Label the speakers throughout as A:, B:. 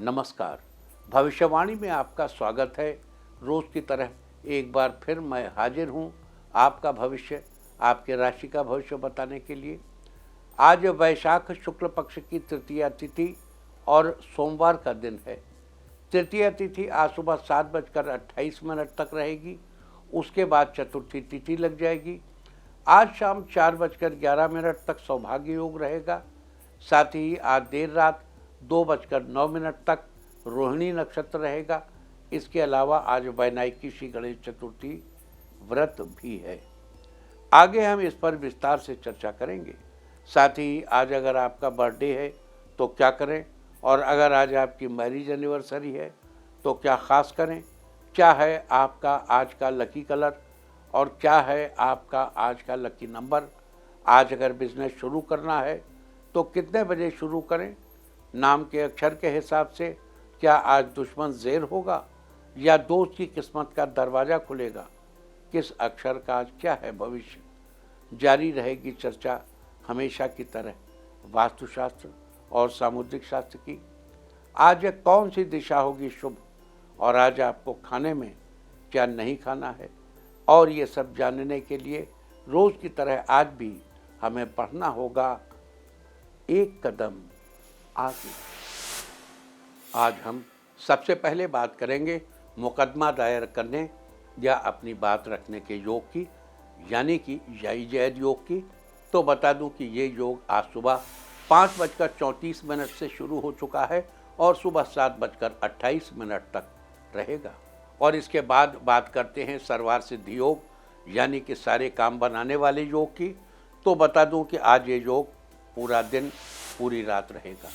A: नमस्कार। भविष्यवाणी में आपका स्वागत है। रोज की तरह एक बार फिर मैं हाजिर हूं आपका भविष्य, आपके राशि का भविष्य बताने के लिए। आज वैशाख शुक्ल पक्ष की तृतीया तिथि और सोमवार का दिन है। तृतीया तिथि आज सुबह 7:28 तक रहेगी। उसके बाद चतुर्थी तिथि लग जाएगी। आज शाम 4:11 तक सौभाग्य योग रहेगा। साथ ही आज देर रात 2:09 तक रोहिणी नक्षत्र रहेगा। इसके अलावा आज वैनायकी श्री गणेश चतुर्थी व्रत भी है। आगे हम इस पर विस्तार से चर्चा करेंगे। साथ ही आज अगर आपका बर्थडे है तो क्या करें, और अगर आज आपकी मैरिज एनिवर्सरी है तो क्या ख़ास करें, क्या है आपका आज का लकी कलर और क्या है आपका आज का लकी नंबर। आज अगर बिजनेस शुरू करना है तो कितने बजे शुरू करें, नाम के अक्षर के हिसाब से क्या आज दुश्मन ज़ेर होगा या दोस्त की किस्मत का दरवाज़ा खुलेगा, किस अक्षर का आज क्या है भविष्य। जारी रहेगी चर्चा हमेशा की तरह वास्तुशास्त्र और सामुद्रिक शास्त्र की। आज कौन सी दिशा होगी शुभ और आज आपको खाने में क्या नहीं खाना है, और ये सब जानने के लिए रोज़ की तरह आज भी हमें पढ़ना होगा एक कदम आगे। आज हम सबसे पहले बात करेंगे मुकदमा दायर करने या अपनी बात रखने के योग की, यानी कि याई जैद योग की। तो बता दूं कि ये योग आज सुबह 5:34 से शुरू हो चुका है और सुबह 7:28 तक रहेगा। और इसके बाद बात करते हैं सर्वार सिद्धि योग, यानी कि सारे काम बनाने वाले योग की। तो बता दूं कि आज ये योग पूरा दिन पूरी रात रहेगा।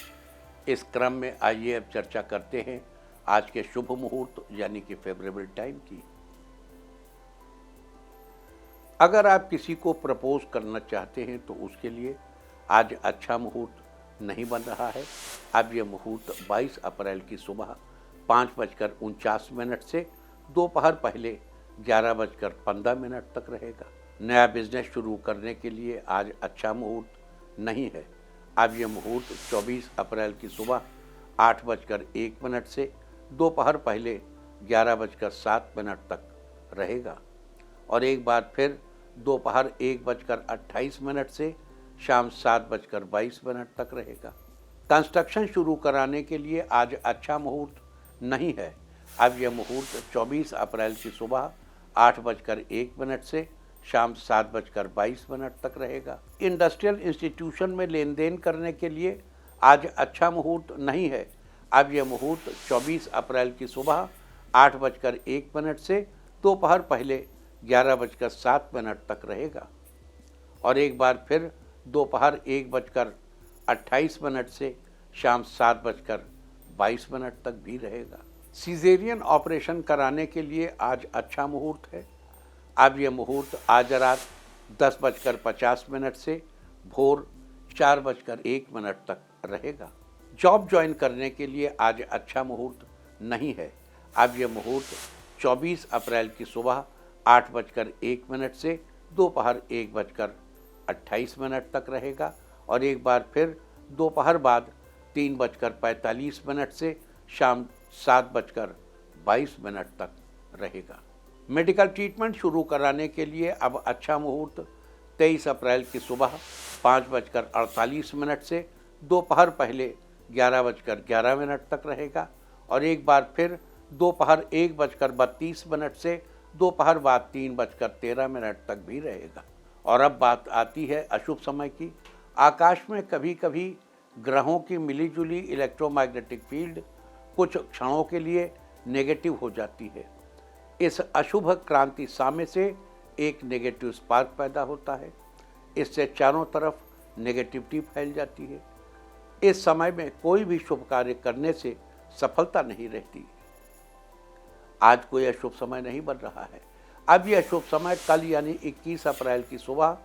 A: इस क्रम में आइए अब चर्चा करते हैं आज के शुभ मुहूर्त यानी कि फेवरेबल टाइम की। अगर आप किसी को प्रपोज करना चाहते हैं तो उसके लिए आज अच्छा मुहूर्त नहीं बन रहा है। अब यह मुहूर्त 22 अप्रैल की सुबह 5:49 से दोपहर पहले 11:15 तक रहेगा। नया बिजनेस शुरू करने के लिए आज अच्छा मुहूर्त नहीं है। अब यह मुहूर्त 24 अप्रैल की सुबह 8:01 से दोपहर पहले 11:07 तक रहेगा, और एक बार फिर दोपहर 1:28 से शाम 7:22 तक रहेगा। कंस्ट्रक्शन शुरू कराने के लिए आज अच्छा मुहूर्त नहीं है। अब यह मुहूर्त 24 अप्रैल की सुबह 8:01 से शाम 7:22 तक रहेगा। इंडस्ट्रियल इंस्टीट्यूशन में लेन देन करने के लिए आज अच्छा मुहूर्त नहीं है। अब यह मुहूर्त 24 अप्रैल की सुबह 8:01 से दोपहर पहले 11:07 तक रहेगा, और एक बार फिर दोपहर 1:28 से शाम 7:22 तक भी रहेगा। सीजेरियन ऑपरेशन कराने के लिए आज अच्छा मुहूर्त है। अब यह मुहूर्त आज रात 10:50 से भोर 4:01 तक रहेगा। जॉब ज्वाइन करने के लिए आज अच्छा मुहूर्त नहीं है। अब यह मुहूर्त 24 अप्रैल की सुबह 8:01 से दोपहर 1:28 तक रहेगा, और एक बार फिर दोपहर बाद 3:45 से शाम 7:22 तक रहेगा। मेडिकल ट्रीटमेंट शुरू कराने के लिए अब अच्छा मुहूर्त 23 अप्रैल की सुबह 5:48 से दोपहर पहले 11:11 तक रहेगा, और एक बार फिर दोपहर 1:32 से दोपहर बाद 3:13 तक भी रहेगा। और अब बात आती है अशुभ समय की। आकाश में कभी कभी ग्रहों की मिलीजुली इलेक्ट्रोमैग्नेटिक फील्ड कुछ क्षणों के लिए नेगेटिव हो जाती है। इस अशुभ क्रांति साम्य से एक नेगेटिव स्पार्क पैदा होता है। इससे चारों तरफ नेगेटिविटी फैल जाती है। इस समय में कोई भी शुभ कार्य करने से सफलता नहीं रहती। आज कोई अशुभ समय नहीं बन रहा है। अब यह शुभ समय कल यानी 21 अप्रैल की सुबह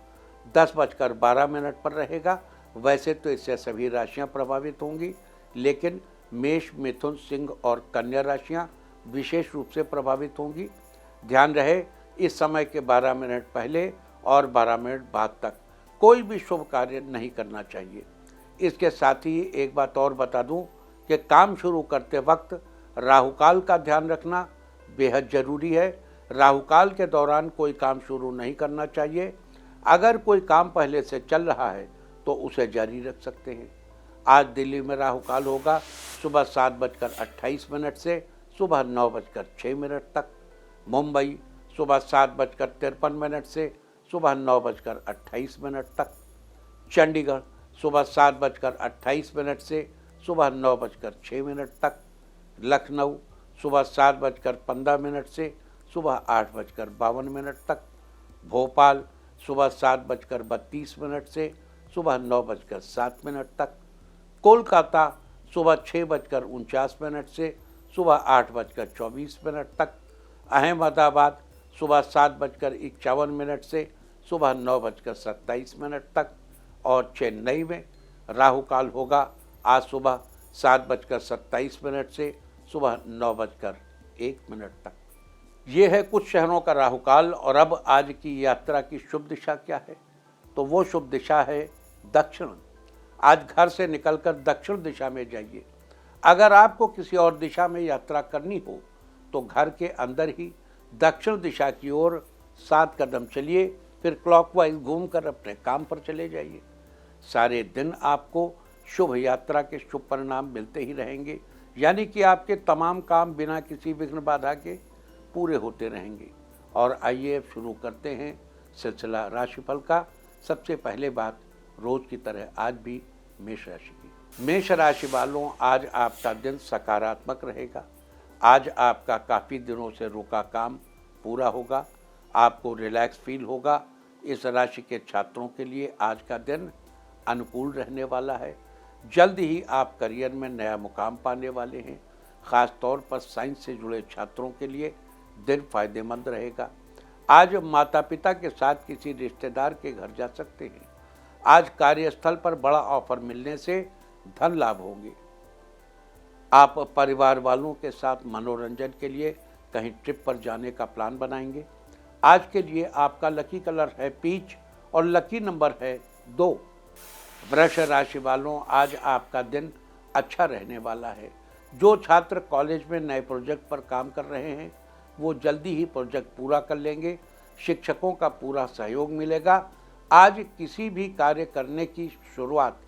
A: 10:12 पर रहेगा। वैसे तो इससे सभी राशियां प्रभावित होंगी, लेकिन मेष, मिथुन, सिंह और कन्या राशियां विशेष रूप से प्रभावित होंगी। ध्यान रहे, इस समय के 12 मिनट पहले और 12 मिनट बाद तक कोई भी शुभ कार्य नहीं करना चाहिए। इसके साथ ही एक बात और बता दूं कि काम शुरू करते वक्त राहु काल का ध्यान रखना बेहद ज़रूरी है। राहु काल के दौरान कोई काम शुरू नहीं करना चाहिए। अगर कोई काम पहले से चल रहा है तो उसे जारी रख सकते हैं। आज दिल्ली में राहु काल होगा सुबह 7:28 से सुबह 9:06 तक। मुंबई सुबह 7:53 से सुबह 9:28 तक। चंडीगढ़ सुबह 7:28 से सुबह 9:06 तक। लखनऊ सुबह 7:15 से सुबह 8:52 तक। भोपाल सुबह 7:32 से सुबह 9:07 तक। कोलकाता सुबह 6:49 से सुबह 8:24 तक। अहमदाबाद सुबह 7:51 से सुबह 9:27 तक। और चेन्नई में राहु काल होगा आज सुबह 7:27 से सुबह 9:01 तक। ये है कुछ शहरों का राहु काल। और अब आज की यात्रा की शुभ दिशा क्या है? तो वो शुभ दिशा है दक्षिण। आज घर से निकलकर दक्षिण दिशा में जाइए। अगर आपको किसी और दिशा में यात्रा करनी हो तो घर के अंदर ही दक्षिण दिशा की ओर 7 कदम चलिए, फिर क्लॉकवाइज घूमकर अपने काम पर चले जाइए। सारे दिन आपको शुभ यात्रा के शुभ परिणाम मिलते ही रहेंगे, यानी कि आपके तमाम काम बिना किसी विघ्न बाधा के पूरे होते रहेंगे। और आइए अब शुरू करते हैं सिलसिला राशिफल का। सबसे पहले बात रोज की तरह आज भी मेष राशि की। मेष राशि वालों, आज आपका दिन सकारात्मक रहेगा। आज आपका काफ़ी दिनों से रुका काम पूरा होगा। आपको रिलैक्स फील होगा। इस राशि के छात्रों के लिए आज का दिन अनुकूल रहने वाला है। जल्द ही आप करियर में नया मुकाम पाने वाले हैं। ख़ास तौर पर साइंस से जुड़े छात्रों के लिए दिन फायदेमंद रहेगा। आज माता पिता के साथ किसी रिश्तेदार के घर जा सकते हैं। आज कार्यस्थल पर बड़ा ऑफर मिलने से धन लाभ होंगे। आप परिवार वालों के साथ मनोरंजन के लिए कहीं ट्रिप पर जाने का प्लान बनाएंगे। आज के लिए आपका लकी कलर है पीच और लकी नंबर है 2। वृष राशि वालों, आज आपका दिन अच्छा रहने वाला है। जो छात्र कॉलेज में नए प्रोजेक्ट पर काम कर रहे हैं वो जल्दी ही प्रोजेक्ट पूरा कर लेंगे। शिक्षकों का पूरा सहयोग मिलेगा। आज किसी भी कार्य करने की शुरुआत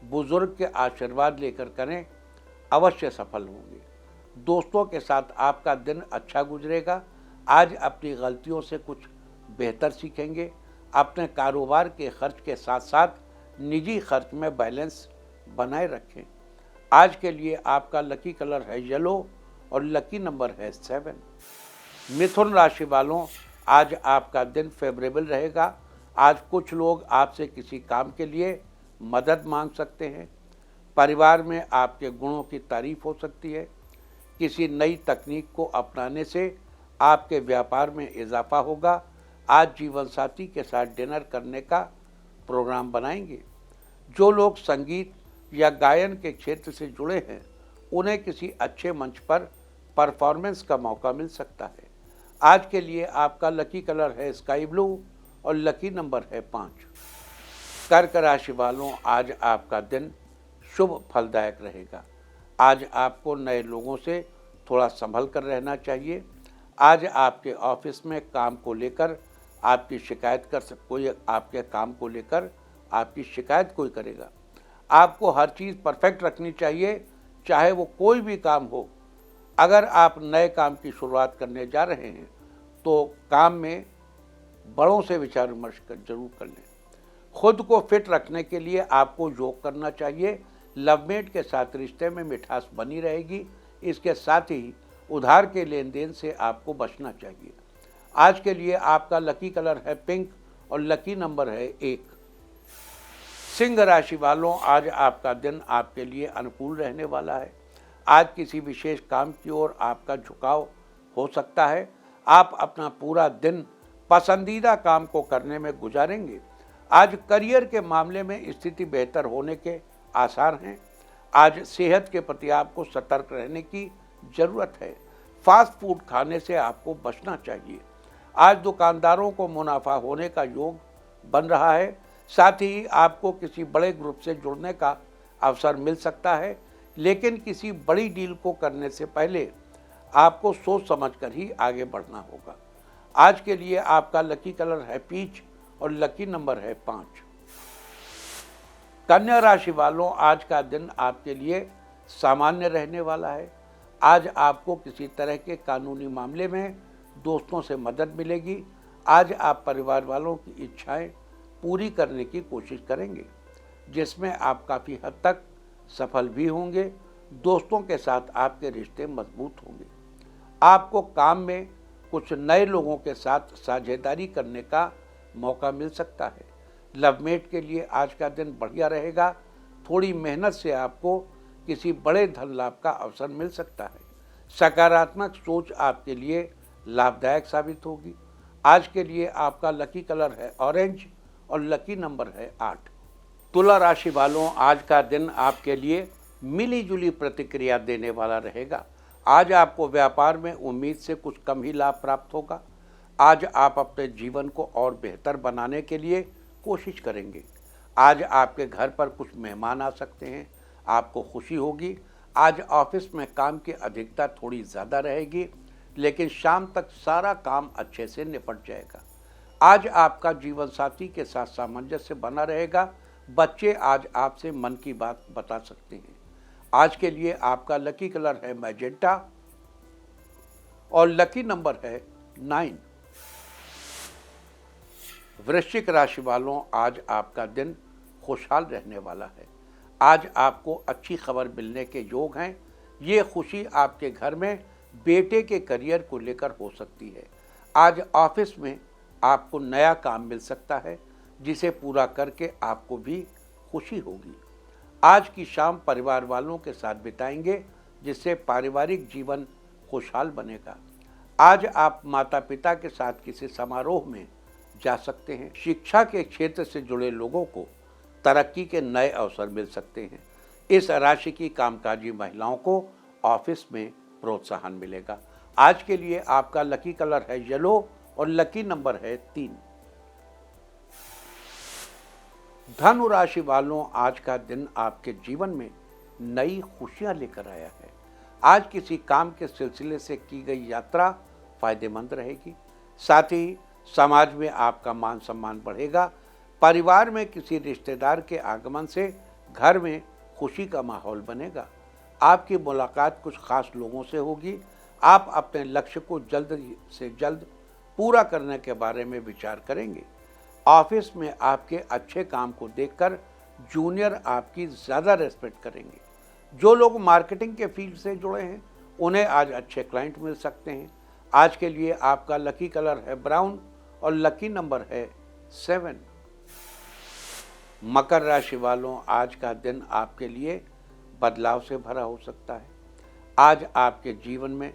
A: बुजुर्ग के आशीर्वाद लेकर करें, अवश्य सफल होंगे। दोस्तों के साथ आपका दिन अच्छा गुजरेगा। आज अपनी गलतियों से कुछ बेहतर सीखेंगे। अपने कारोबार के खर्च के साथ साथ निजी खर्च में बैलेंस बनाए रखें। आज के लिए आपका लकी कलर है येलो और लकी नंबर है 7। मिथुन राशि वालों, आज आपका दिन फेवरेबल रहेगा। आज कुछ लोग आपसे किसी काम के लिए मदद मांग सकते हैं। परिवार में आपके गुणों की तारीफ हो सकती है। किसी नई तकनीक को अपनाने से आपके व्यापार में इजाफा होगा। आज जीवन साथी के साथ डिनर करने का प्रोग्राम बनाएंगे। जो लोग संगीत या गायन के क्षेत्र से जुड़े हैं उन्हें किसी अच्छे मंच पर परफॉर्मेंस का मौका मिल सकता है। आज के लिए आपका लकी कलर है स्काई ब्लू और लकी नंबर है 5। कर्क राशि वालों, आज आपका दिन शुभ फलदायक रहेगा। आज आपको नए लोगों से थोड़ा संभल कर रहना चाहिए। आज आपके ऑफिस में काम को लेकर आपकी शिकायत कोई आपके काम को लेकर आपकी शिकायत कोई करेगा। आपको हर चीज़ परफेक्ट रखनी चाहिए, चाहे वो कोई भी काम हो। अगर आप नए काम की शुरुआत करने जा रहे हैं तो काम में बड़ों से विचार विमर्श जरूर कर लें। खुद को फिट रखने के लिए आपको योग करना चाहिए। लवमेट के साथ रिश्ते में मिठास बनी रहेगी। इसके साथ ही उधार के लेन देन से आपको बचना चाहिए। आज के लिए आपका लकी कलर है पिंक और लकी नंबर है 1। सिंह राशि वालों, आज आपका दिन आपके लिए अनुकूल रहने वाला है। आज किसी विशेष काम की ओर आपका झुकाव हो सकता है। आप अपना पूरा दिन पसंदीदा काम को करने में गुजारेंगे। आज करियर के मामले में स्थिति बेहतर होने के आसार हैं। आज सेहत के प्रति आपको सतर्क रहने की ज़रूरत है। फास्ट फूड खाने से आपको बचना चाहिए। आज दुकानदारों को मुनाफा होने का योग बन रहा है। साथ ही आपको किसी बड़े ग्रुप से जुड़ने का अवसर मिल सकता है। लेकिन किसी बड़ी डील को करने से पहले आपको सोच समझकर ही आगे बढ़ना होगा। आज के लिए आपका लकी कलर है पीच और लकी नंबर है 5। कन्या राशि वालों, आज का दिन आपके लिए सामान्य रहने वाला है। आज आपको किसी तरह के कानूनी मामले में दोस्तों से मदद मिलेगी। आज आप परिवार वालों की इच्छाएं पूरी करने की कोशिश करेंगे, जिसमें आप काफ़ी हद तक सफल भी होंगे। दोस्तों के साथ आपके रिश्ते मजबूत होंगे। आपको काम में कुछ नए लोगों के साथ साझेदारी करने का मौका मिल सकता है। लवमेट के लिए आज का दिन बढ़िया रहेगा। थोड़ी मेहनत से आपको किसी बड़े धन लाभ का अवसर मिल सकता है। सकारात्मक सोच आपके लिए लाभदायक साबित होगी। आज के लिए आपका लकी कलर है ऑरेंज और लकी नंबर है 8। तुला राशि वालों, आज का दिन आपके लिए मिली जुली प्रतिक्रिया देने वाला रहेगा। आज आपको व्यापार में उम्मीद से कुछ कम ही लाभ प्राप्त होगा। आज आप अपने जीवन को और बेहतर बनाने के लिए कोशिश करेंगे। आज आपके घर पर कुछ मेहमान आ सकते हैं, आपको खुशी होगी। आज ऑफिस में काम की अधिकता थोड़ी ज़्यादा रहेगी, लेकिन शाम तक सारा काम अच्छे से निपट जाएगा। आज आपका जीवन साथी के साथ सामंजस्य बना रहेगा। बच्चे आज आपसे मन की बात बता सकते हैं। आज के लिए आपका लकी कलर है मैजेंटा और लकी नंबर है 9। वृश्चिक राशि वालों, आज आपका दिन खुशहाल रहने वाला है। आज आपको अच्छी खबर मिलने के योग हैं। ये खुशी आपके घर में बेटे के करियर को लेकर हो सकती है। आज ऑफिस में आपको नया काम मिल सकता है, जिसे पूरा करके आपको भी खुशी होगी। आज की शाम परिवार वालों के साथ बिताएंगे, जिससे पारिवारिक जीवन खुशहाल बनेगा। आज आप माता पिता के साथ किसी समारोह में जा सकते हैं। शिक्षा के क्षेत्र से जुड़े लोगों को तरक्की के नए अवसर मिल सकते हैं। इस राशि की कामकाजी महिलाओं को ऑफिस में प्रोत्साहन मिलेगा। आज के लिए आपका लकी कलर है येलो और लकी नंबर है 3। धनु राशि वालों, आज का दिन आपके जीवन में नई खुशियां लेकर आया है। आज किसी काम के सिलसिले से की गई यात्रा फायदेमंद रहेगी। साथ ही समाज में आपका मान सम्मान बढ़ेगा। परिवार में किसी रिश्तेदार के आगमन से घर में खुशी का माहौल बनेगा। आपकी मुलाकात कुछ खास लोगों से होगी। आप अपने लक्ष्य को जल्द से जल्द पूरा करने के बारे में विचार करेंगे। ऑफिस में आपके अच्छे काम को देखकर जूनियर आपकी ज़्यादा रेस्पेक्ट करेंगे। जो लोग मार्केटिंग के फील्ड से जुड़े हैं, उन्हें आज अच्छे क्लाइंट मिल सकते हैं। आज के लिए आपका लकी कलर है ब्राउन और लकी नंबर है 7। मकर राशि वालों, आज का दिन आपके लिए बदलाव से भरा हो सकता है। आज आपके जीवन में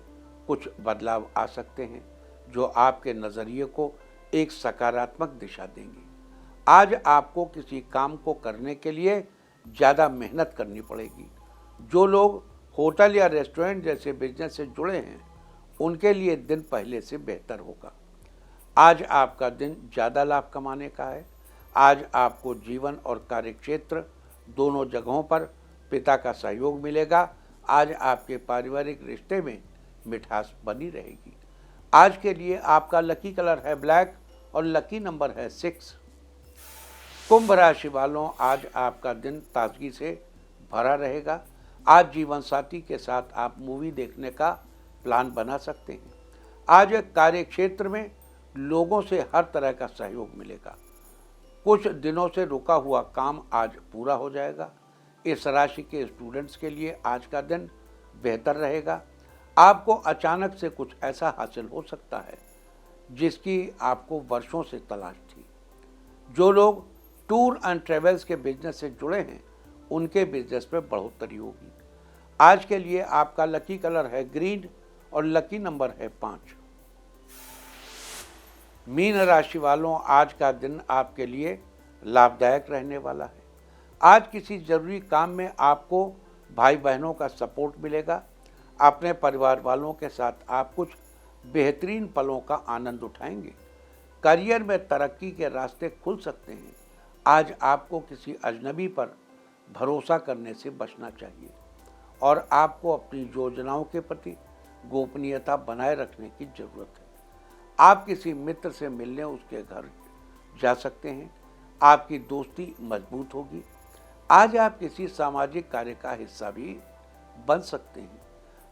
A: कुछ बदलाव आ सकते हैं, जो आपके नज़रिए को एक सकारात्मक दिशा देंगे। आज आपको किसी काम को करने के लिए ज़्यादा मेहनत करनी पड़ेगी। जो लोग होटल या रेस्टोरेंट जैसे बिजनेस से जुड़े हैं, उनके लिए दिन पहले से बेहतर होगा। आज आपका दिन ज़्यादा लाभ कमाने का है। आज आपको जीवन और कार्यक्षेत्र दोनों जगहों पर पिता का सहयोग मिलेगा। आज आपके पारिवारिक रिश्ते में मिठास बनी रहेगी। आज के लिए आपका लकी कलर है ब्लैक और लकी नंबर है 6। कुंभ राशि वालों, आज आपका दिन ताजगी से भरा रहेगा। आज जीवन साथी के साथ आप मूवी देखने का प्लान बना सकते हैं। आज कार्य क्षेत्र में लोगों से हर तरह का सहयोग मिलेगा। कुछ दिनों से रुका हुआ काम आज पूरा हो जाएगा। इस राशि के स्टूडेंट्स के लिए आज का दिन बेहतर रहेगा। आपको अचानक से कुछ ऐसा हासिल हो सकता है जिसकी आपको वर्षों से तलाश थी। जो लोग टूर एंड ट्रेवल्स के बिजनेस से जुड़े हैं, उनके बिजनेस में बढ़ोतरी होगी। आज के लिए आपका लकी कलर है ग्रीन और लकी नंबर है 5। मीन राशि वालों, आज का दिन आपके लिए लाभदायक रहने वाला है। आज किसी जरूरी काम में आपको भाई बहनों का सपोर्ट मिलेगा। अपने परिवार वालों के साथ आप कुछ बेहतरीन पलों का आनंद उठाएंगे। करियर में तरक्की के रास्ते खुल सकते हैं। आज आपको किसी अजनबी पर भरोसा करने से बचना चाहिए। और आपको अपनी योजनाओं के प्रति गोपनीयता बनाए रखने की जरूरत है। आप किसी मित्र से मिलने उसके घर जा सकते हैं। आपकी दोस्ती मजबूत होगी। आज आप किसी सामाजिक कार्य का हिस्सा भी बन सकते हैं।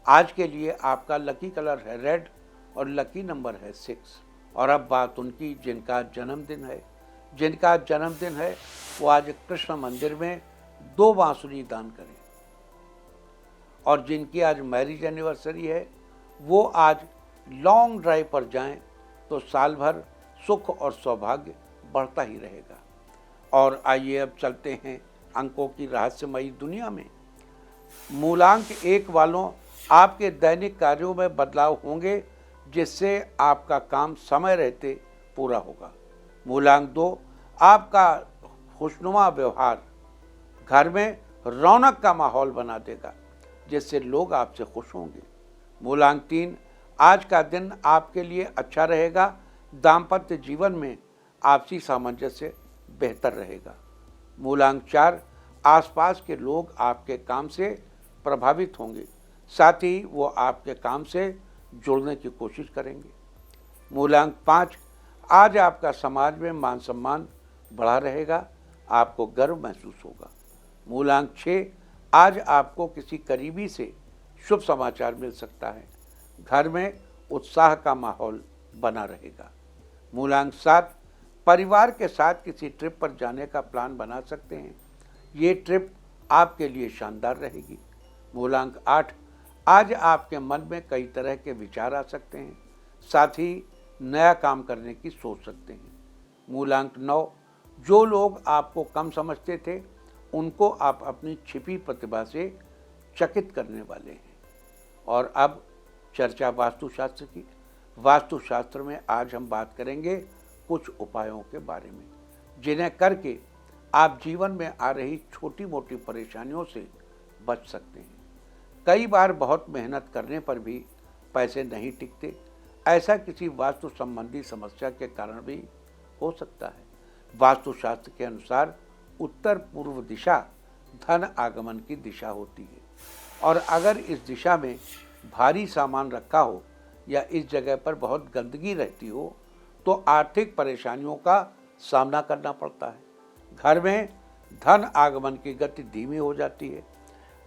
A: आज के लिए आपका लकी कलर है रेड और लकी नंबर है 6। और अब बात उनकी जिनका जन्मदिन है वो आज कृष्ण मंदिर में 2 बांसुरी दान करें। और जिनकी आज मैरिज एनिवर्सरी है वो आज लॉन्ग ड्राइव पर जाएं तो साल भर सुख और सौभाग्य बढ़ता ही रहेगा। और आइए अब चलते हैं अंकों की रहस्यमयी दुनिया में। मूलांक 1 वालों, आपके दैनिक कार्यों में बदलाव होंगे जिससे आपका काम समय रहते पूरा होगा। मूलांक 2, आपका खुशनुमा व्यवहार घर में रौनक का माहौल बना देगा जिससे लोग आपसे खुश होंगे। मूलांक 3, आज का दिन आपके लिए अच्छा रहेगा। दाम्पत्य जीवन में आपसी सामंजस्य बेहतर रहेगा। मूलांक 4, आसपास के लोग आपके काम से प्रभावित होंगे, साथ ही वो आपके काम से जुड़ने की कोशिश करेंगे। मूलांक 5, आज आपका समाज में मान सम्मान बढ़ा रहेगा, आपको गर्व महसूस होगा। मूलांक 6, आज आपको किसी करीबी से शुभ समाचार मिल सकता है, घर में उत्साह का माहौल बना रहेगा। मूलांक 7, परिवार के साथ किसी ट्रिप पर जाने का प्लान बना सकते हैं, ये ट्रिप आपके लिए शानदार रहेगी। मूलांक 8, आज आपके मन में कई तरह के विचार आ सकते हैं, साथ ही नया काम करने की सोच सकते हैं। मूलांक 9, जो लोग आपको कम समझते थे उनको आप अपनी छिपी प्रतिभा से चकित करने वाले हैं। और अब चर्चा वास्तुशास्त्र की। वास्तुशास्त्र में आज हम बात करेंगे कुछ उपायों के बारे में जिन्हें करके आप जीवन में आ रही छोटी मोटी परेशानियों से बच सकते हैं। कई बार बहुत मेहनत करने पर भी पैसे नहीं टिकते, ऐसा किसी वास्तु संबंधी समस्या के कारण भी हो सकता है। वास्तुशास्त्र के अनुसार उत्तर पूर्व दिशा धन आगमन की दिशा होती है और अगर इस दिशा में भारी सामान रखा हो या इस जगह पर बहुत गंदगी रहती हो तो आर्थिक परेशानियों का सामना करना पड़ता है। घर में धन आगमन की गति धीमी हो जाती है।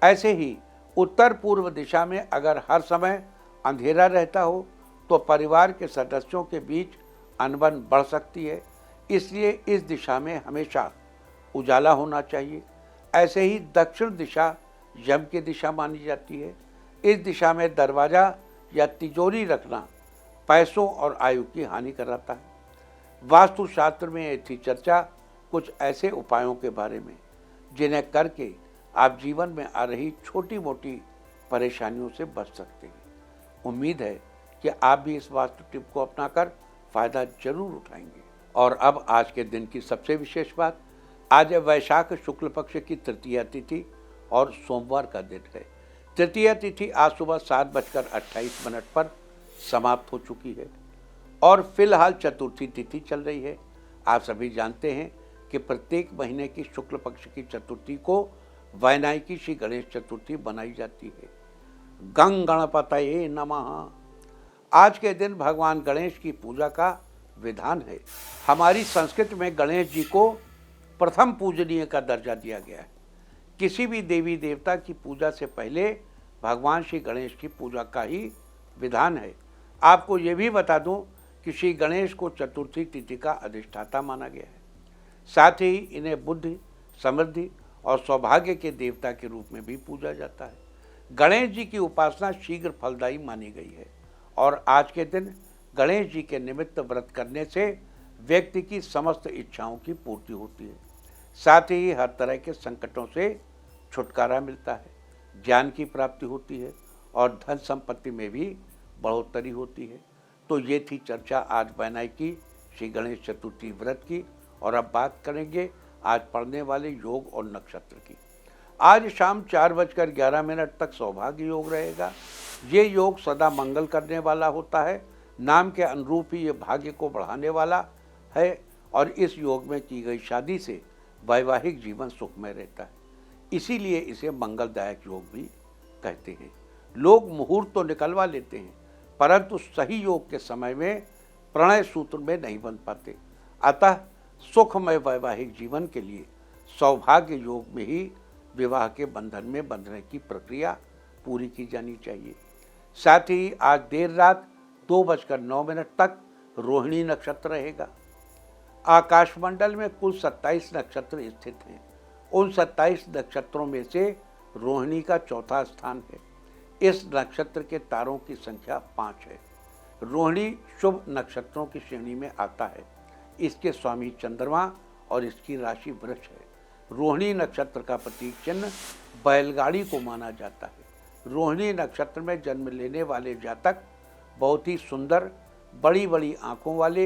A: ऐसे ही उत्तर पूर्व दिशा में अगर हर समय अंधेरा रहता हो तो परिवार के सदस्यों के बीच अनबन बढ़ सकती है, इसलिए इस दिशा में हमेशा उजाला होना चाहिए। ऐसे ही दक्षिण दिशा यम की दिशा मानी जाती है। इस दिशा में दरवाज़ा या तिजोरी रखना पैसों और आयु की हानि कराता है। वास्तुशास्त्र में ये थी चर्चा कुछ ऐसे उपायों के बारे में जिन्हें करके आप जीवन में आ रही छोटी मोटी परेशानियों से बच सकते हैं। उम्मीद है कि आप भी इस वास्तु टिप को अपनाकर फ़ायदा जरूर उठाएंगे। और अब आज के दिन की सबसे विशेष बात, आज वैशाख शुक्ल पक्ष की तृतीया तिथि और सोमवार का दिन है। तृतीया तिथि आज सुबह 7:28 पर समाप्त हो चुकी है और फिलहाल चतुर्थी तिथि चल रही है। आप सभी जानते हैं कि प्रत्येक महीने की शुक्ल पक्ष की चतुर्थी को वैनायकी श्री गणेश चतुर्थी बनाई जाती है। गं गणपतये नमः। आज के दिन भगवान गणेश की पूजा का विधान है। हमारी संस्कृति में गणेश जी को प्रथम पूजनीय का दर्जा दिया गया है। किसी भी देवी देवता की पूजा से पहले भगवान श्री गणेश की पूजा का ही विधान है। आपको ये भी बता दूं कि श्री गणेश को चतुर्थी तिथि का अधिष्ठाता माना गया है। साथ ही इन्हें बुद्धि, समृद्धि और सौभाग्य के देवता के रूप में भी पूजा जाता है। गणेश जी की उपासना शीघ्र फलदायी मानी गई है और आज के दिन गणेश जी के निमित्त व्रत करने से व्यक्ति की समस्त इच्छाओं की पूर्ति होती है। साथ ही हर तरह के संकटों से छुटकारा मिलता है, ज्ञान की प्राप्ति होती है और धन संपत्ति में भी बढ़ोतरी होती है। तो ये थी चर्चा आज वैनायकी श्री गणेश चतुर्थी व्रत की। और अब बात करेंगे आज पढ़ने वाले योग और नक्षत्र की। आज शाम 4:11 तक सौभाग्य योग रहेगा। ये योग सदा मंगल करने वाला होता है। नाम के अनुरूप ही ये भाग्य को बढ़ाने वाला है और इस योग में की गई शादी से वैवाहिक जीवन सुखमय रहता है, इसीलिए इसे मंगलदायक योग भी कहते हैं। लोग मुहूर्त तो निकलवा लेते हैं, परंतु सही योग के समय में प्रणय सूत्र में नहीं बंध पाते। अतः सुखमय वैवाहिक जीवन के लिए सौभाग्य योग में ही विवाह के बंधन में बंधने की प्रक्रिया पूरी की जानी चाहिए। साथ ही आज देर रात 2:09 तक रोहिणी नक्षत्र रहेगा। आकाशमंडल में कुल 27 नक्षत्र स्थित हैं। उन 27 नक्षत्रों में से रोहिणी का चौथा स्थान है। इस नक्षत्र के तारों की संख्या 5 है। रोहिणी शुभ नक्षत्रों की श्रेणी में आता है। इसके स्वामी चंद्रमा और इसकी राशि वृष है। रोहिणी नक्षत्र का प्रतीक चिन्ह बैलगाड़ी को माना जाता है। रोहिणी नक्षत्र में जन्म लेने वाले जातक बहुत ही सुंदर, बड़ी बड़ी आंखों वाले,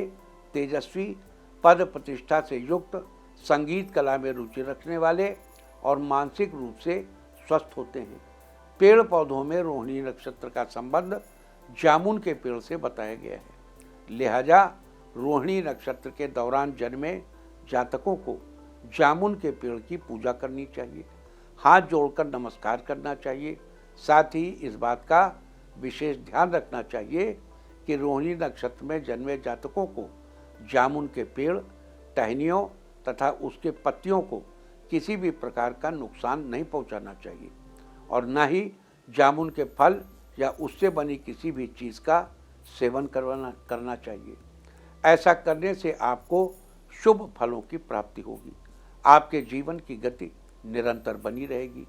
A: तेजस्वी, पद प्रतिष्ठा से युक्त, संगीत कला में रुचि रखने वाले और मानसिक रूप से स्वस्थ होते हैं। पेड़ पौधों में रोहिणी नक्षत्र का संबंध जामुन के पेड़ से बताया गया है। लिहाजा रोहिणी नक्षत्र के दौरान जन्मे जातकों को जामुन के पेड़ की पूजा करनी चाहिए, हाथ जोड़कर नमस्कार करना चाहिए। साथ ही इस बात का विशेष ध्यान रखना चाहिए कि रोहिणी नक्षत्र में जन्मे जातकों को जामुन के पेड़, टहनियों तथा उसके पत्तियों को किसी भी प्रकार का नुकसान नहीं पहुंचाना चाहिए और न ही जामुन के फल या उससे बनी किसी भी चीज़ का सेवन करना चाहिए। ऐसा करने से आपको शुभ फलों की प्राप्ति होगी। आपके जीवन की गति निरंतर बनी रहेगी।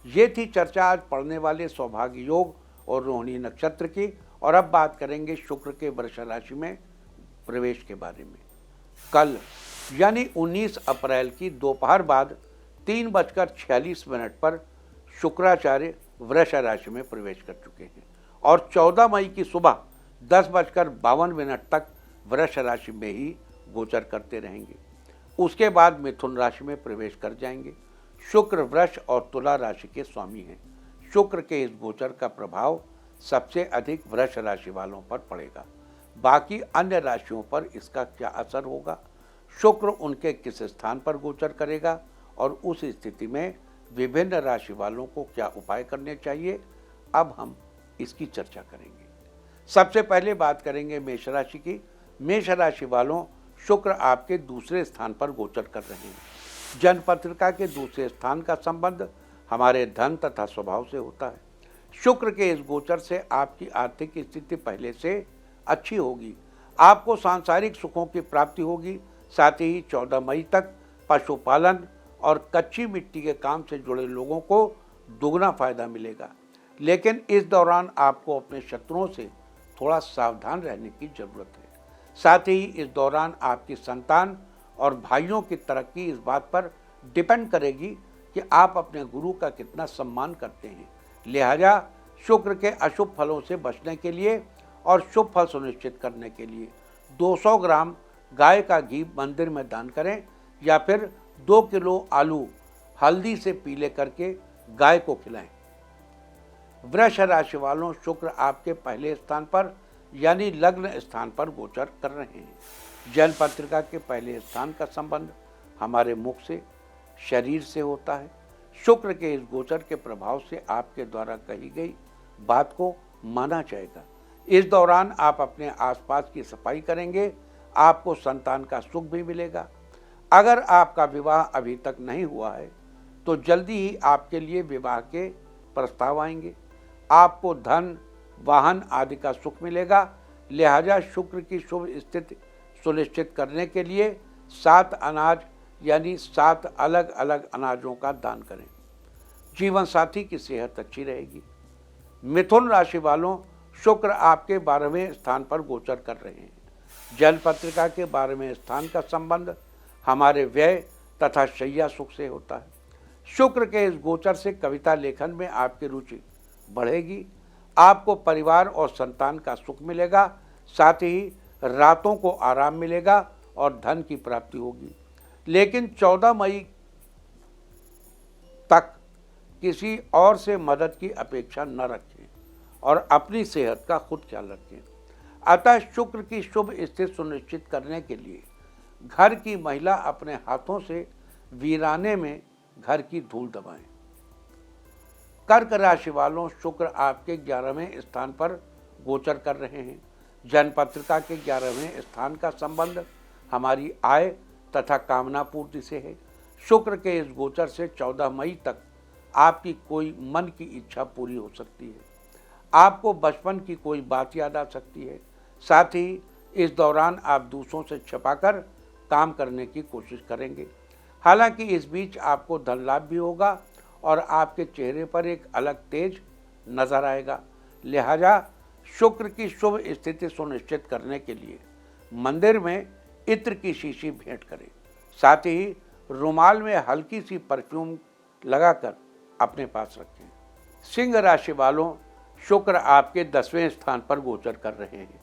A: ये थी चर्चा आज पढ़ने वाले सौभाग्य योग और रोहिणी नक्षत्र की। और अब बात करेंगे शुक्र के वृष राशि में प्रवेश के बारे में। कल यानी 19 अप्रैल की दोपहर बाद 3:46 पर शुक्राचार्य वृष राशि में प्रवेश कर चुके हैं और 14 मई की सुबह 10:52 तक वृष राशि में ही गोचर करते रहेंगे। उसके बाद मिथुन राशि में प्रवेश कर जाएंगे। शुक्र वृष और तुला राशि के स्वामी हैं। शुक्र के इस गोचर का प्रभाव सबसे अधिक वृष राशि वालों पर पड़ेगा। बाकी अन्य राशियों पर इसका क्या असर होगा, शुक्र उनके किस स्थान पर गोचर करेगा और उस स्थिति में विभिन्न राशि वालों को क्या उपाय करने चाहिए, अब हम इसकी चर्चा करेंगे। सबसे पहले बात करेंगे मेष राशि की। मेष राशि वालों, शुक्र आपके दूसरे स्थान पर गोचर कर रहे हैं। जन्मपत्रिका के दूसरे स्थान का संबंध हमारे धन तथा स्वभाव से होता है। शुक्र के इस गोचर से आपकी आर्थिक स्थिति पहले से अच्छी होगी। आपको सांसारिक सुखों की प्राप्ति होगी। साथ ही 14 मई तक पशुपालन और कच्ची मिट्टी के काम से जुड़े लोगों को दुगना फायदा मिलेगा। लेकिन इस दौरान आपको अपने शत्रुओं से थोड़ा सावधान रहने की जरूरत है। साथ ही इस दौरान आपकी संतान और भाइयों की तरक्की इस बात पर डिपेंड करेगी कि आप अपने गुरु का कितना सम्मान करते हैं। लिहाजा शुक्र के अशुभ फलों से बचने के लिए और शुभ फल सुनिश्चित करने के लिए 200 ग्राम गाय का घी मंदिर में दान करें या फिर 2 किलो आलू हल्दी से पीले करके गाय को खिलाएं। वृष राशि वालों, शुक्र आपके पहले स्थान पर यानी लग्न स्थान पर गोचर कर रहे हैं। जन्म पत्रिका के पहले स्थान का संबंध हमारे मुख से, शरीर से होता है। शुक्र के इस गोचर के प्रभाव से आपके द्वारा कही गई बात को माना जाएगा। इस दौरान आप अपने आसपास की सफाई करेंगे, आपको संतान का सुख भी मिलेगा। अगर आपका विवाह अभी तक नहीं हुआ है तो जल्दी ही आपके लिए विवाह के प्रस्ताव आएंगे। आपको धन, वाहन आदि का सुख मिलेगा। लिहाजा शुक्र की शुभ स्थिति सुनिश्चित करने के लिए 7 अनाज यानी 7 अलग अलग अनाजों का दान करें। जीवन साथी की सेहत अच्छी रहेगी। मिथुन राशि वालों, शुक्र आपके 12वें स्थान पर गोचर कर रहे हैं। जन्म पत्रिका के 12वें स्थान का संबंध हमारे व्यय तथा शैया सुख से होता है। शुक्र के इस गोचर से कविता लेखन में आपकी रुचि बढ़ेगी। आपको परिवार और संतान का सुख मिलेगा। साथ ही रातों को आराम मिलेगा और धन की प्राप्ति होगी। लेकिन 14 मई तक किसी और से मदद की अपेक्षा न रखें और अपनी सेहत का खुद ख्याल रखें। अतः शुक्र की शुभ स्थिति सुनिश्चित करने के लिए घर की महिला अपने हाथों से वीराने में घर की धूल दबाएं। कर्क राशि वालों, शुक्र आपके 11वें स्थान पर गोचर कर रहे हैं। जन्मपत्रिका के 11वें स्थान का संबंध हमारी आय तथा कामना पूर्ति से है। शुक्र के इस गोचर से 14 मई तक आपकी कोई मन की इच्छा पूरी हो सकती है। आपको बचपन की कोई बात याद आ सकती है। साथ ही इस दौरान आप दूसरों से छिपाकर काम करने की कोशिश करेंगे। हालांकि इस बीच आपको धन लाभ भी होगा और आपके चेहरे पर एक अलग तेज नजर आएगा। लिहाजा शुक्र की शुभ स्थिति सुनिश्चित करने के लिए मंदिर में इत्र की शीशी भेंट करें। साथ ही रुमाल में हल्की सी परफ्यूम लगाकर अपने पास रखें। सिंह राशि वालों, शुक्र आपके 10वें स्थान पर गोचर कर रहे हैं।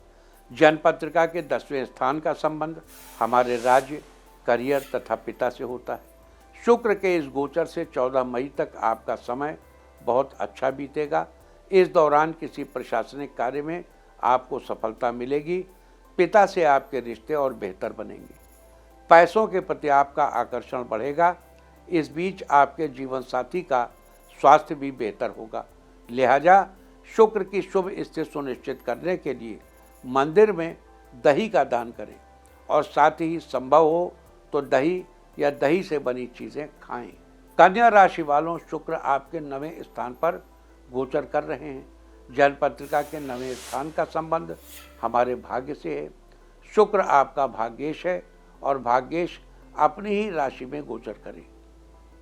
A: जन्मपत्रिका के 10वें स्थान का संबंध हमारे राज्य, करियर तथा पिता से होता है। शुक्र के इस गोचर से 14 मई तक आपका समय बहुत अच्छा बीतेगा। इस दौरान किसी प्रशासनिक कार्य में आपको सफलता मिलेगी। पिता से आपके रिश्ते और बेहतर बनेंगे। पैसों के प्रति आपका आकर्षण बढ़ेगा। इस बीच आपके जीवन साथी का स्वास्थ्य भी बेहतर होगा। लिहाजा शुक्र की शुभ स्थिति सुनिश्चित करने के लिए मंदिर में दही का दान करें और साथ ही संभव हो तो दही या दही से बनी चीज़ें खाएं। कन्या राशि वालों, शुक्र आपके 9वें स्थान पर गोचर कर रहे हैं। जन्मपत्रिका के 9वें स्थान का संबंध हमारे भाग्य से है। शुक्र आपका भाग्येश है और भाग्येश अपनी ही राशि में गोचर करे,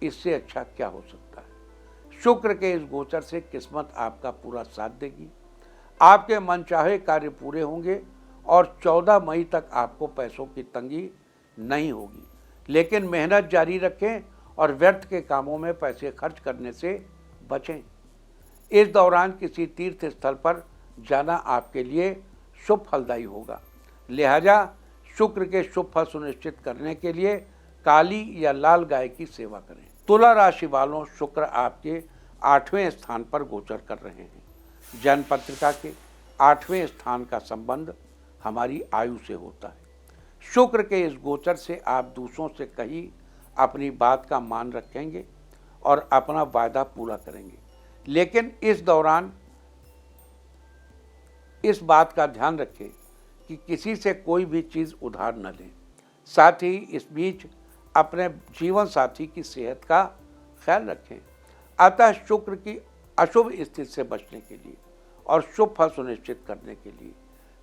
A: इससे अच्छा क्या हो सकता है। शुक्र के इस गोचर से किस्मत आपका पूरा साथ देगी। आपके मनचाहे कार्य पूरे होंगे और 14 मई तक आपको पैसों की तंगी नहीं होगी। लेकिन मेहनत जारी रखें और व्यर्थ के कामों में पैसे खर्च करने से बचें। इस दौरान किसी तीर्थ स्थल पर जाना आपके लिए शुभ फलदायी होगा। लिहाजा शुक्र के शुभ फल सुनिश्चित करने के लिए काली या लाल गाय की सेवा करें। तुला राशि वालों, शुक्र आपके 8वें स्थान पर गोचर कर रहे हैं। जन्मपत्रिका के 8वें स्थान का संबंध हमारी आयु से होता है। शुक्र के इस गोचर से आप दूसरों से कही अपनी बात का मान रखेंगे और अपना वायदा पूरा करेंगे। लेकिन इस दौरान इस बात का ध्यान रखें कि किसी से कोई भी चीज़ उधार न लें। साथ ही इस बीच अपने जीवन साथी की सेहत का ख्याल रखें। अतः शुक्र की अशुभ स्थिति से बचने के लिए और शुभ फल सुनिश्चित करने के लिए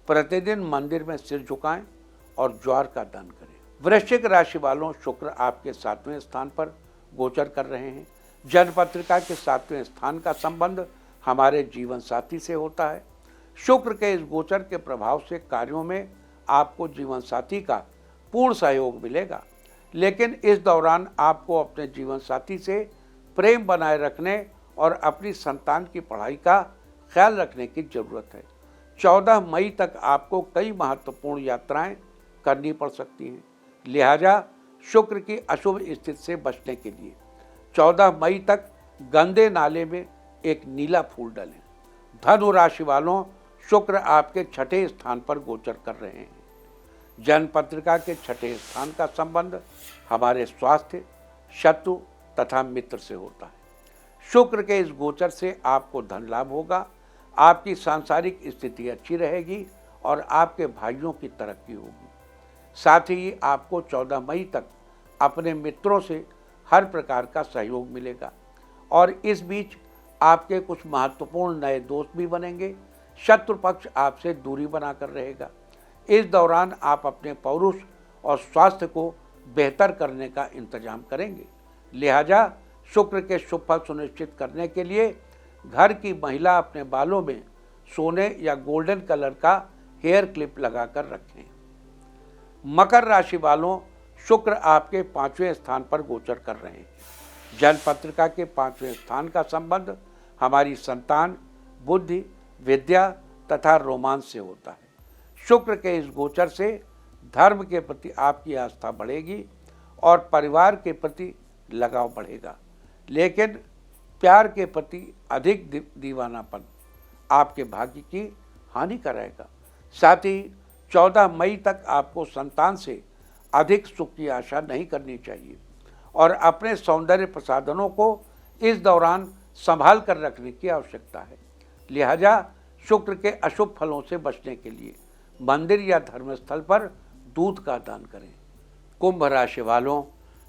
A: प्रतिदिन मंदिर में सिर झुकाएं और ज्वार का दान करें। वृश्चिक राशि वालों, शुक्र आपके 7वें स्थान पर गोचर कर रहे हैं। जन्मपत्रिका के 7वें स्थान का संबंध हमारे जीवन साथी से होता है। शुक्र के इस गोचर के प्रभाव से कार्यों में आपको जीवन साथी का पूर्ण सहयोग मिलेगा। लेकिन इस दौरान आपको अपने जीवन साथी से प्रेम बनाए रखने और अपनी संतान की पढ़ाई का ख्याल रखने की जरूरत है। 14 मई तक आपको कई महत्वपूर्ण यात्राएं करनी पड़ सकती हैं। लिहाजा शुक्र की अशुभ स्थिति से बचने के लिए 14 मई तक गंदे नाले में एक नीला फूल डालें। धनु राशि वालों, शुक्र आपके 6ठे स्थान पर गोचर कर रहे हैं। जन्मपत्रिका के 6ठे स्थान का संबंध हमारे स्वास्थ्य, शत्रु तथा मित्र से होता है। शुक्र के इस गोचर से आपको धन लाभ होगा। आपकी सांसारिक स्थिति अच्छी रहेगी और आपके भाइयों की तरक्की होगी। साथ ही आपको 14 मई तक अपने मित्रों से हर प्रकार का सहयोग मिलेगा और इस बीच आपके कुछ महत्वपूर्ण नए दोस्त भी बनेंगे। शत्रु पक्ष आपसे दूरी बनाकर रहेगा। इस दौरान आप अपने पौरुष और स्वास्थ्य को बेहतर करने का इंतजाम करेंगे। लिहाजा शुक्र के शुभ फल सुनिश्चित करने के लिए घर की महिला अपने बालों में सोने या गोल्डन कलर का हेयर क्लिप लगाकर रखें। मकर राशि वालों, शुक्र आपके 5वें स्थान पर गोचर कर रहे हैं। जन्मपत्रिका के 5वें स्थान का संबंध हमारी संतान, बुद्धि, विद्या तथा रोमांस से होता है। शुक्र के इस गोचर से धर्म के प्रति आपकी आस्था बढ़ेगी और परिवार के प्रति लगाव बढ़ेगा। लेकिन प्यार के प्रति अधिक दीवानापन आपके भाग्य की हानि कराएगा। साथ ही 14 मई तक आपको संतान से अधिक सुख की आशा नहीं करनी चाहिए और अपने सौंदर्य प्रसाधनों को इस दौरान संभाल कर रखने की आवश्यकता है। लिहाजा शुक्र के अशुभ फलों से बचने के लिए मंदिर या धर्मस्थल पर दूध का दान करें। कुंभ राशि वालों,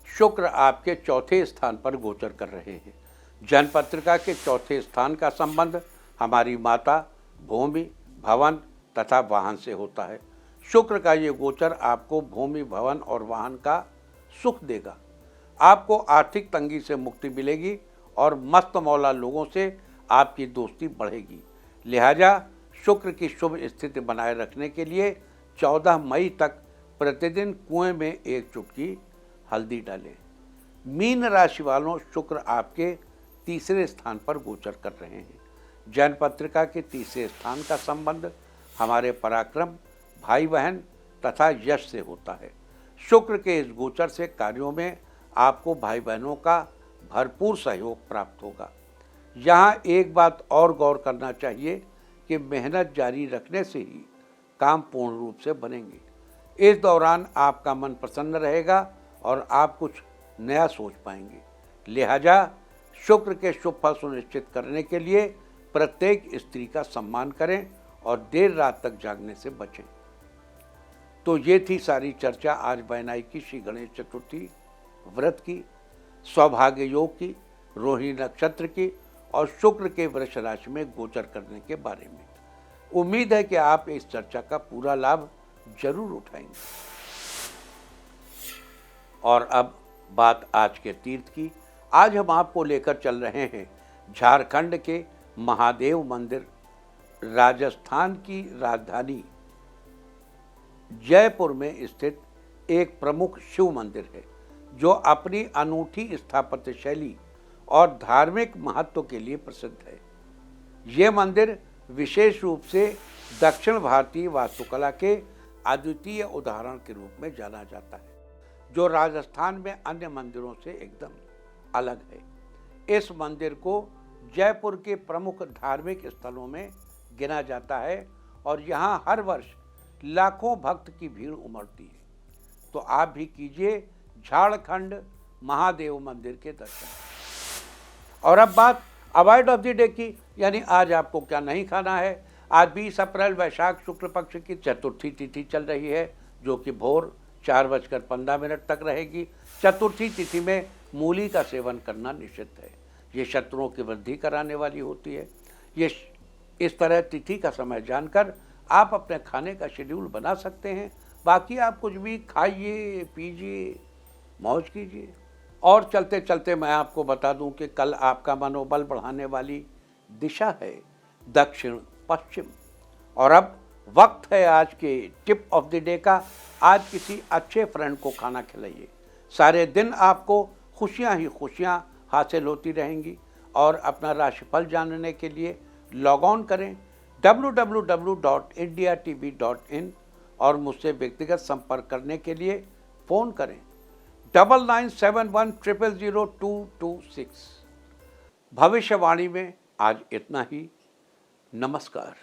A: शुक्र आपके चौथे स्थान पर गोचर कर रहे हैं। जन्मपत्रिका के चौथे स्थान का संबंध हमारी माता, भूमि, भवन तथा वाहन से होता है। शुक्र का ये गोचर आपको भूमि, भवन और वाहन का सुख देगा। आपको आर्थिक तंगी से मुक्ति मिलेगी और मस्त मौला लोगों से आपकी दोस्ती बढ़ेगी। लिहाजा शुक्र की शुभ स्थिति बनाए रखने के लिए 14 मई तक प्रतिदिन कुएं में एक चुटकी हल्दी डालें। मीन राशि वालों, शुक्र आपके तीसरे स्थान पर गोचर कर रहे हैं। जन्मपत्रिका के तीसरे स्थान का संबंध हमारे पराक्रम, भाई बहन तथा यश से होता है। शुक्र के इस गोचर से कार्यों में आपको भाई बहनों का भरपूर सहयोग प्राप्त होगा। यहाँ एक बात और गौर करना चाहिए कि मेहनत जारी रखने से ही काम पूर्ण रूप से बनेंगे। इस दौरान आपका मन प्रसन्न रहेगा और आप कुछ नया सोच पाएंगे। लिहाजा शुक्र के शुभ फल सुनिश्चित करने के लिए प्रत्येक स्त्री का सम्मान करें और देर रात तक जागने से बचें। तो ये थी सारी चर्चा आज बैनाई की श्री गणेश चतुर्थी व्रत की, सौभाग्य योग की, रोहिणी नक्षत्र की और शुक्र के वृष राशि में गोचर करने के बारे में। उम्मीद है कि आप इस चर्चा का पूरा लाभ जरूर उठाएंगे। और अब बात आज के तीर्थ की। आज हम आपको लेकर चल रहे हैं झारखंड के महादेव मंदिर। राजस्थान की राजधानी जयपुर में स्थित एक प्रमुख शिव मंदिर है, जो अपनी अनूठी स्थापत्य शैली और धार्मिक महत्व के लिए प्रसिद्ध है। ये मंदिर विशेष रूप से दक्षिण भारतीय वास्तुकला के अद्वितीय उदाहरण के रूप में जाना जाता है, जो राजस्थान में अन्य मंदिरों से एकदम अलग है। इस मंदिर को जयपुर के प्रमुख धार्मिक स्थलों में गिना जाता है और यहाँ हर वर्ष लाखों भक्त की भीड़ उमड़ती है। तो आप भी कीजिए झारखंड महादेव मंदिर के दर्शन। और अब बात अवॉइड ऑफ द डे की, यानी आज आपको क्या नहीं खाना है। आज 20 अप्रैल वैशाख शुक्ल पक्ष की चतुर्थी तिथि चल रही है, जो कि भोर 4:15 तक रहेगी। चतुर्थी तिथि में मूली का सेवन करना निषिद्ध है। ये शत्रुओं की वृद्धि कराने वाली होती है। ये इस तरह तिथि का समय जानकर आप अपने खाने का शेड्यूल बना सकते हैं। बाकी आप कुछ भी खाइए, पीजिए, मौज कीजिए। और चलते चलते मैं आपको बता दूं कि कल आपका मनोबल बढ़ाने वाली दिशा है दक्षिण पश्चिम। और अब वक्त है आज के टिप ऑफ द डे का। आज किसी अच्छे फ्रेंड को खाना खिलाइए। सारे दिन आपको खुशियां ही खुशियां हासिल होती रहेंगी। और अपना राशिफल जानने के लिए लॉग ऑन करें www.indiatv.in और मुझसे व्यक्तिगत संपर्क करने के लिए फ़ोन करें 9971000226। भविष्यवाणी में आज इतना ही। नमस्कार।